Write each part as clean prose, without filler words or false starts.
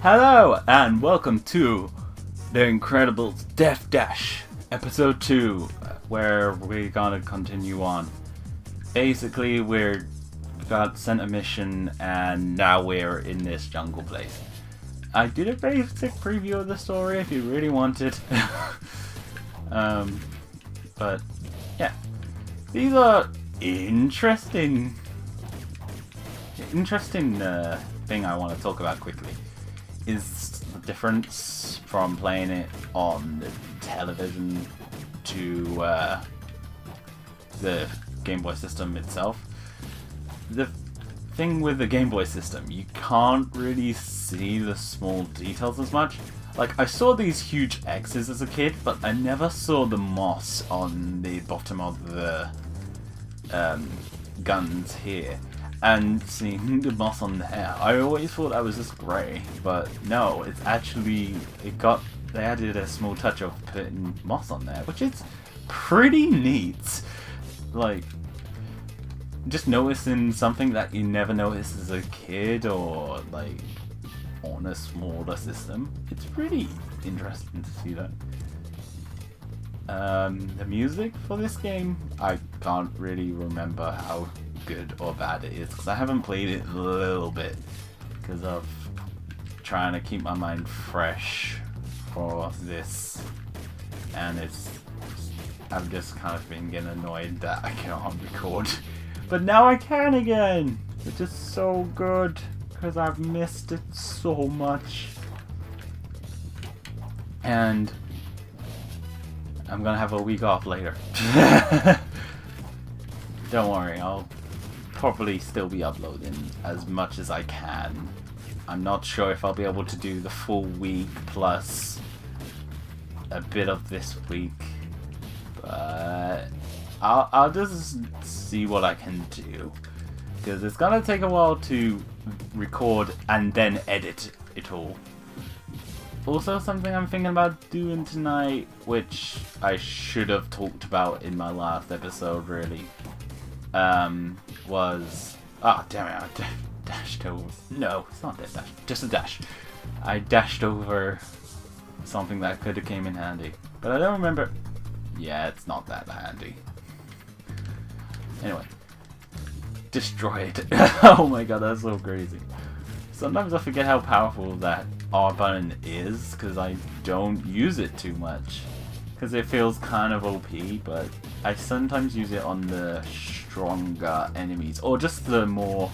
Hello and welcome to The Incredible Death Dash, episode 2, where we're gonna continue on. Basically, we got sent a mission and now we're in this jungle place. I did a basic preview of the story if you really wanted. But yeah, these are interesting thing I want to talk about quickly is the difference from playing it on the television to the Game Boy system itself. The thing with the Game Boy system, you can't really see the small details as much. Like, I saw these huge X's as a kid, but I never saw the moss on the bottom of the guns here. And seeing the moss on there, I always thought that was just grey, but no, it's actually, they added a small touch of putting moss on there, which is pretty neat. Like, just noticing something that you never noticed as a kid or like on a smaller system. It's pretty interesting to see that. The music for this game, I can't really remember how good or bad it is because I haven't played it a little bit because of trying to keep my mind fresh for this, and I've just kind of been getting annoyed that I can't record. But now I can again, which is so good because I've missed it so much. And I'm gonna have a week off later. Don't worry, I'll probably still be uploading as much as I can. I'm not sure if I'll be able to do the full week plus a bit of this week, but I'll just see what I can do, because it's gonna take a while to record and then edit it all. Also, something I'm thinking about doing tonight, which I should have talked about in my last episode really, was... Ah, damn it, I dashed over... No, it's not that dash, just a dash. I dashed over something that could have came in handy, but I don't remember... Yeah, it's not that handy. Anyway, destroy it. Oh my god, that's so crazy. Sometimes I forget how powerful that R button is because I don't use it too much. Because it feels kind of OP, but I sometimes use it on the stronger enemies or just the more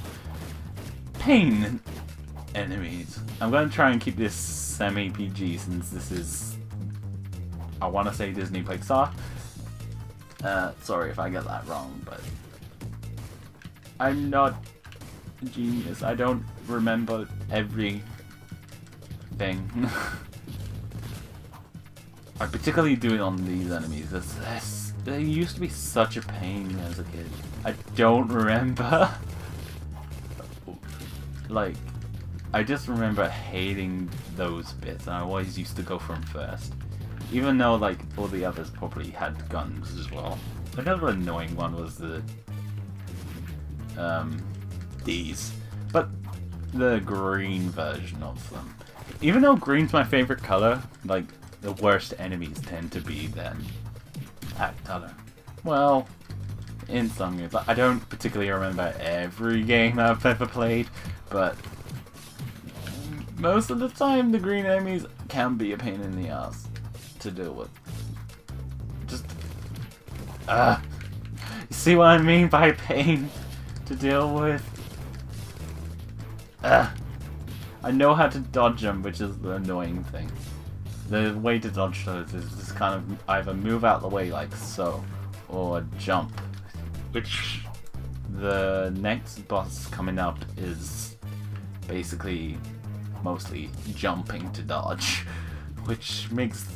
pain enemies. I'm going to try and keep this semi-PG since this is, I want to say, Disney Pixar. Sorry if I get that wrong, but I'm not a genius. I don't remember everything. I particularly do it on these enemies. They used to be such a pain as a kid. I don't remember. Like, I just remember hating those bits, and I always used to go for them first. Even though, like, all the others probably had guns as well. Another annoying one was the... these. But the green version of them. Even though green's my favorite color, like, the worst enemies tend to be them. That color. Well, in some games. I don't particularly remember every game I've ever played, but most of the time the green enemies can be a pain in the ass to deal with. Just, you see what I mean by pain to deal with? I know how to dodge them, which is the annoying thing. The way to dodge those is just kind of either move out the way like so, or jump. Which the next boss coming up is basically mostly jumping to dodge, which makes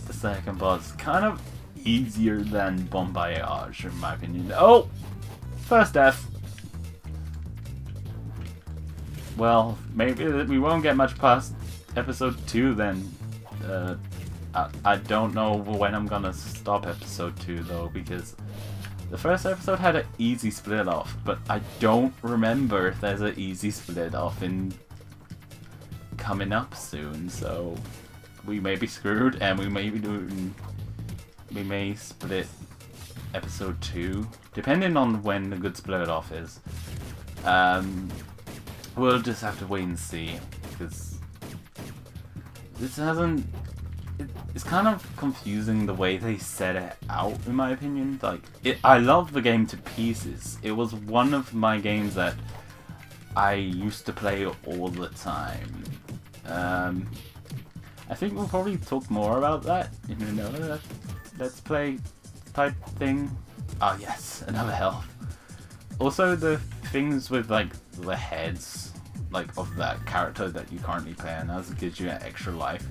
the second boss kind of easier than Bombardage in my opinion. Oh! First death! Well, maybe we won't get much past episode 2 then. I don't know when I'm gonna stop episode 2 though, because the first episode had an easy split off, but I don't remember if there's an easy split off in coming up soon, so we may be screwed, and we may split episode 2, depending on when the good split off is. We'll just have to wait and see, because this hasn't. It's kind of confusing the way they set it out, in my opinion. Like, I love the game to pieces. It was one of my games that I used to play all the time. I think we'll probably talk more about that in another Let's Play type thing. Oh yes, another health. Also, the things with like the heads, like of that character that you currently play as, gives you an extra life,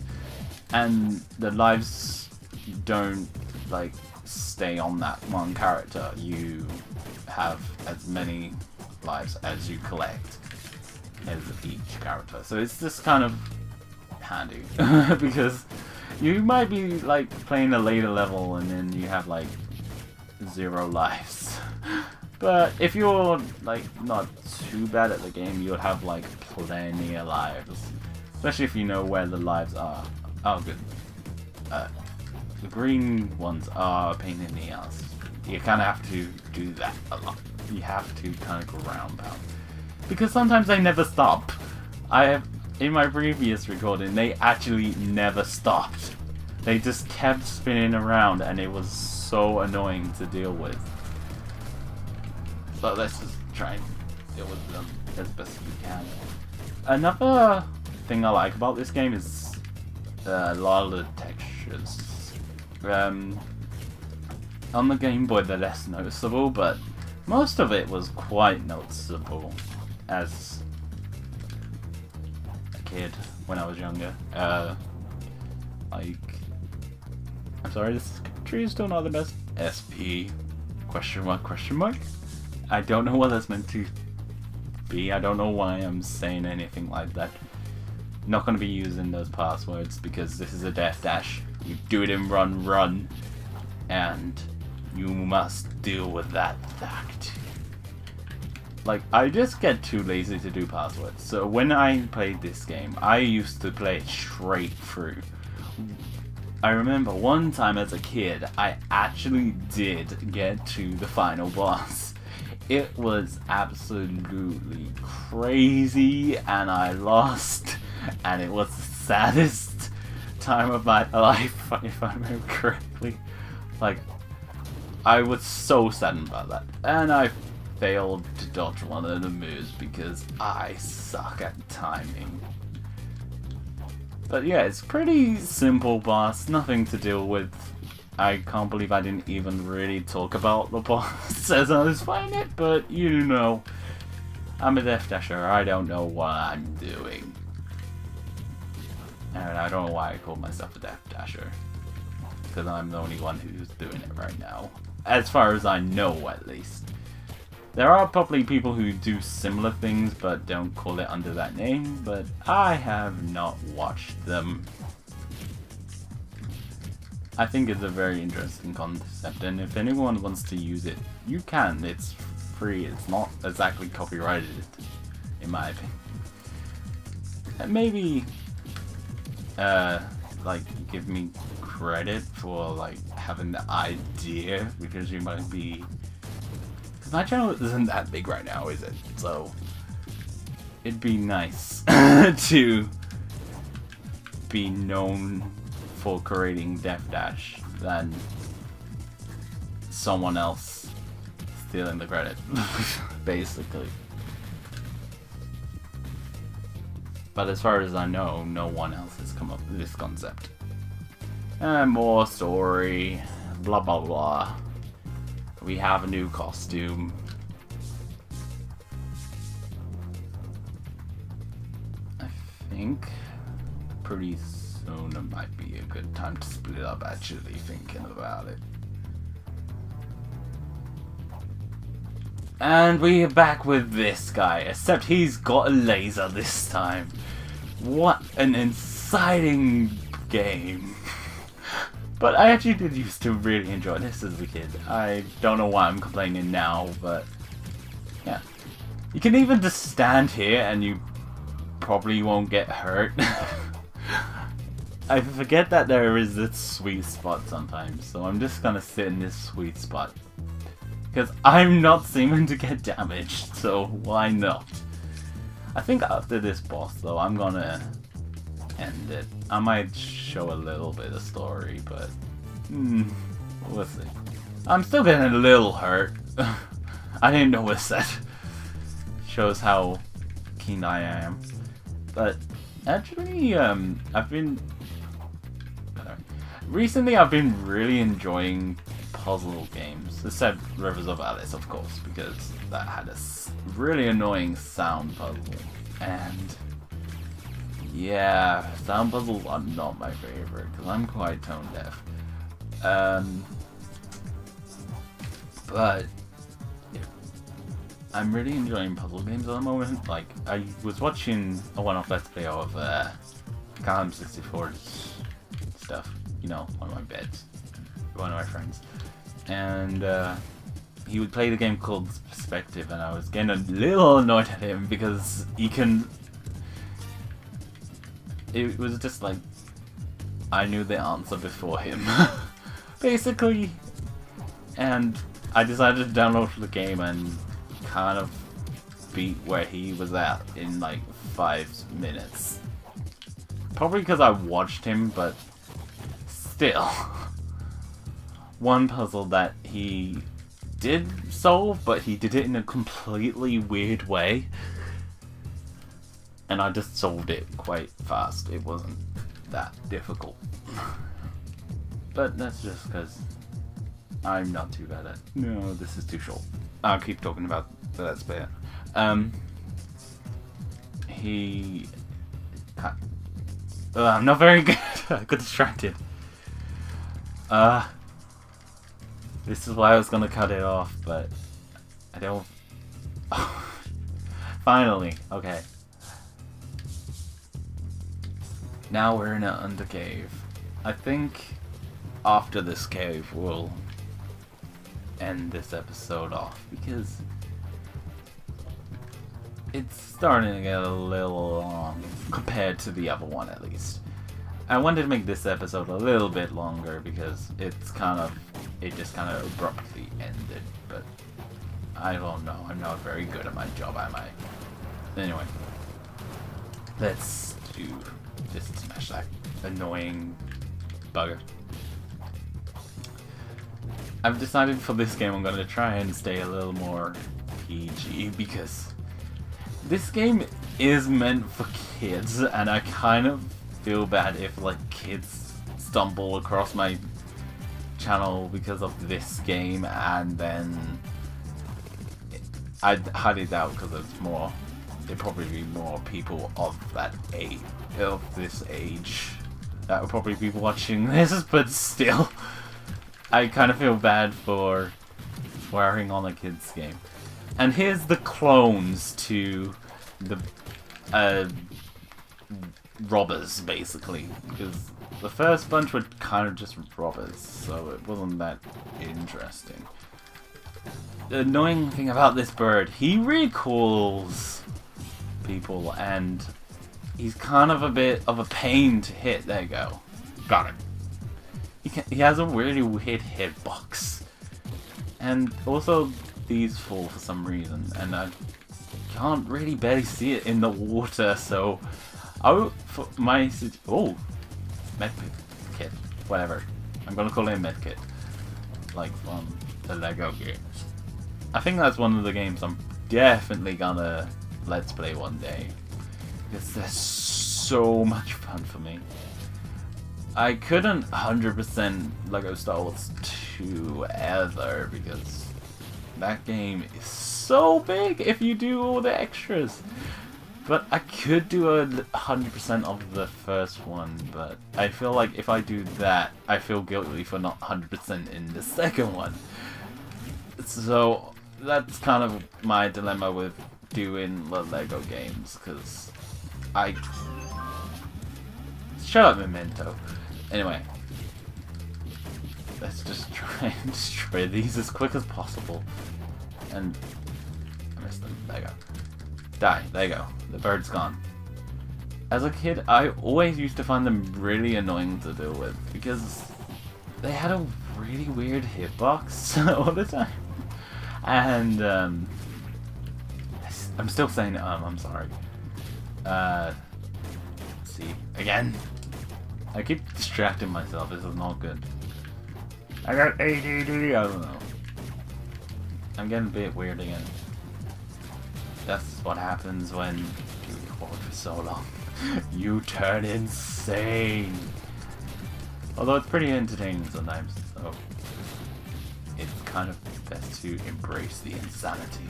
and the lives don't like stay on that one character. You have as many lives as you collect as each character, so it's just kind of handy because you might be like playing a later level and then you have like 0 lives. But if you're like not too bad at the game, you'll have like plenty of lives, especially if you know where the lives are. Oh good. The green ones are a pain in the ass. You kind of have to do that a lot. You have to kind of go around that. Because sometimes they never stop. In my previous recording, they actually never stopped. They just kept spinning around, and it was so annoying to deal with. So let's just try and deal with them as best we can. Another thing I like about this game is a lot of the textures. On the Game Boy they're less noticeable, but most of it was quite noticeable as a kid when I was younger. Like, I'm sorry, this tree is still not the best. SP question mark question mark. I don't know what that's meant to be. I don't know why I'm saying anything like that. Not going to be using those passwords because this is a death dash. You do it in run, and you must deal with that fact. Like, I just get too lazy to do passwords. So when I played this game, I used to play it straight through. I remember one time as a kid, I actually did get to the final boss. It was absolutely crazy, and I lost, and it was the saddest time of my life, if I remember correctly. Like, I was so saddened about that, and I failed to dodge one of the moves because I suck at timing. But yeah, it's pretty simple boss, nothing to deal with. I can't believe I didn't even really talk about the boss as I was fighting it, but you know, I'm a Death Dasher, I don't know what I'm doing. And I don't know why I call myself a Death Dasher, because I'm the only one who's doing it right now. As far as I know, at least. There are probably people who do similar things but don't call it under that name, but I have not watched them. I think it's a very interesting concept, and if anyone wants to use it, you can. It's free. It's not exactly copyrighted, in my opinion. And maybe, like, give me credit for, like, having the idea, because you might be... Because my channel isn't that big right now, is it? So, it'd be nice to be known for creating Death Dash than someone else stealing the credit, basically. But as far as I know, no one else has come up with this concept. And more story, blah blah blah. We have a new costume. I think pretty soon it might be a good time to split up, actually thinking about it. And we are back with this guy, except he's got a laser this time. What an exciting game. But I actually did used to really enjoy this as a kid. I don't know why I'm complaining now, but yeah. You can even just stand here and you probably won't get hurt. I forget that there is this sweet spot sometimes, so I'm just gonna sit in this sweet spot. Because I'm not seeming to get damaged, so why not? I think after this boss though, I'm gonna end it. I might show a little bit of story, but we'll see. I'm still getting a little hurt. I didn't notice that. Shows how keen I am. But actually, recently I've been really enjoying puzzle games, except Rivers of Alice, of course, because that had a really annoying sound puzzle. And yeah, sound puzzles are not my favorite because I'm quite tone deaf. But yeah, I'm really enjoying puzzle games at the moment. Like, I was watching a one-off Let's Play of Calm 64's stuff. You know, one of my beds, one of my friends. And he would play the game called Perspective, and I was getting a little annoyed at him because he can... It was just like, I knew the answer before him, basically. And I decided to download the game and kind of beat where he was at in like 5 minutes. Probably because I watched him, but still. One puzzle that he did solve, but he did it in a completely weird way. And I just solved it quite fast. It wasn't that difficult. But that's just because I'm not too bad at it. No, this is too short. I'll keep talking about the Let's Play. I'm not very good. I got distracted. This is why I was gonna cut it off, but I don't... Finally, okay. Now we're in an undercave. I think after this cave we'll end this episode off because it's starting to get a little long compared to the other one, at least. I wanted to make this episode a little bit longer because it just kind of abruptly ended, but I don't know. I'm not very good at my job, am I? Anyway, let's do just smash that annoying bugger. I've decided for this game I'm going to try and stay a little more PG because this game is meant for kids, and I kind of feel bad if like kids stumble across my channel because of this game, and then I highly doubt because there'd probably be more people of that age, of this age, that would probably be watching this, but still, I kind of feel bad for swearing on a kid's game. And here's the clones to the robbers, basically, because the first bunch were kind of just robbers, so it wasn't that interesting. The annoying thing about this bird, he recalls people, and he's kind of a bit of a pain to hit. There you go. Got it. He has a really weird hitbox. And also, these fall for some reason, and I can't really barely see it in the water, so... Oh, for my... Oh! Medkit. Whatever. I'm gonna call it Medkit. Like from the Lego games. I think that's one of the games I'm definitely gonna Let's Play one day. Because they're so much fun for me. I couldn't 100% Lego Star Wars 2 ever, because that game is so big if you do all the extras. But I could do 100% of the first one, but I feel like if I do that, I feel guilty for not 100% in the second one. So that's kind of my dilemma with doing the Lego games, because I... Shut up, Memento. Anyway, let's just try and destroy these as quick as possible. And I missed them. There you go. Die. There you go. The bird's gone. as a kid, I always used to find them really annoying to deal with because they had a really weird hitbox all the time. And I'm still saying I'm sorry. Let's see again. I keep distracting myself. This is not good. I got ADD. I don't know. I'm getting a bit weird again. That's what happens when you record for so long. You turn insane. Although it's pretty entertaining sometimes, so it's kind of best to embrace the insanity.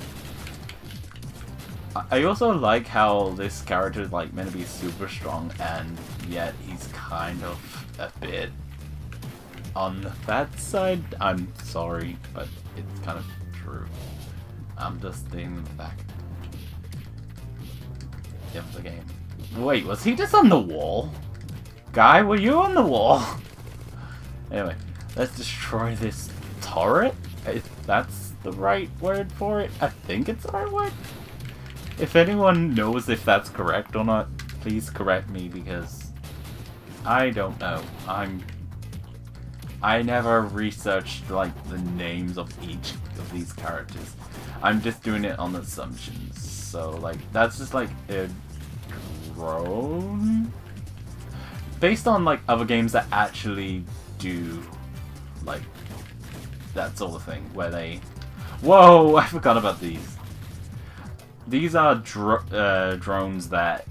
I also like how this character is like meant to be super strong, and yet he's kind of a bit on the fat side. I'm sorry, but it's kind of true. I'm just stating the fact of the game. Wait, was he just on the wall? Guy, were you on the wall? Anyway, let's destroy this turret, if that's the right word for it. I think it's the right word. If anyone knows if that's correct or not, please correct me, because I don't know. I never researched like the names of each of these characters. I'm just doing it on assumptions. So like that's just like a drone based on like other games that actually do like that sort of thing where they. Whoa! I forgot about these. These are drones that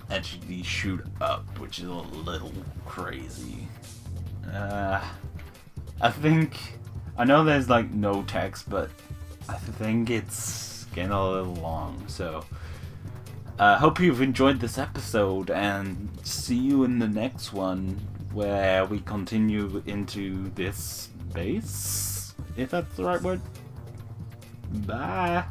actually shoot up, which is a little crazy. I think I know there's like no text, but I think it's getting a little long. So hope you've enjoyed this episode, and see you in the next one where we continue into this base, if that's the right word. Bye.